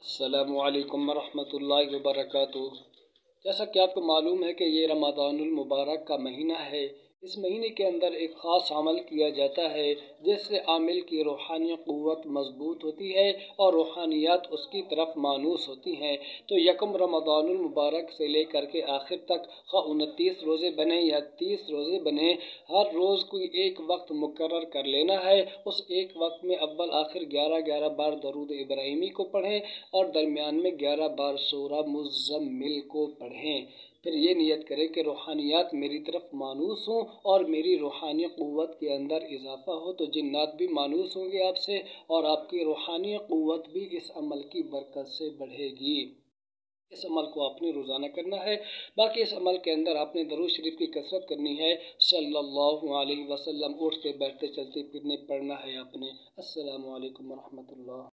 السلام علیکم ورحمۃ اللہ وبرکاتہ۔ جیسا کہ آپ کو معلوم ہے کہ یہ رمضان المبارک کا مہینہ ہے۔ اس مہینے کے اندر ایک خاص عمل کیا جاتا ہے جس سے عامل کی روحانی قوت مضبوط ہوتی ہے اور روحانیات اس کی طرف مانوس ہوتی ہیں۔ تو یکم رمضان المبارک سے لے کر کے آخر تک خواہ 29 روزے بنے یا 30 روزے بنے، ہر روز کوئی ایک وقت مقرر کر لینا ہے۔ اس ایک وقت میں اول آخر 11 بار درود ابراہیمی کو پڑھیں اور درمیان میں 11 بار سورہ مزمل کو پڑھیں۔ پھر یہ نیت کریں کہ روحانیات میری طرف مانوس ہوں اور میری روحانی قوت کے اندر اضافہ ہو، تو جنات بھی مانوس ہوں گے آپ سے اور آپ کی روحانی قوت بھی اس عمل کی برکت سے بڑھے گی۔ اس عمل کو آپ نے روزانہ کرنا ہے۔ باقی اس عمل کے اندر آپ نے درود شریف کی کثرت کرنی ہے، صلی اللہ علیہ وسلم، اٹھتے بیٹھتے چلتے پھرنے پڑھنا ہے آپ نے۔ السلام علیکم ورحمۃ اللہ۔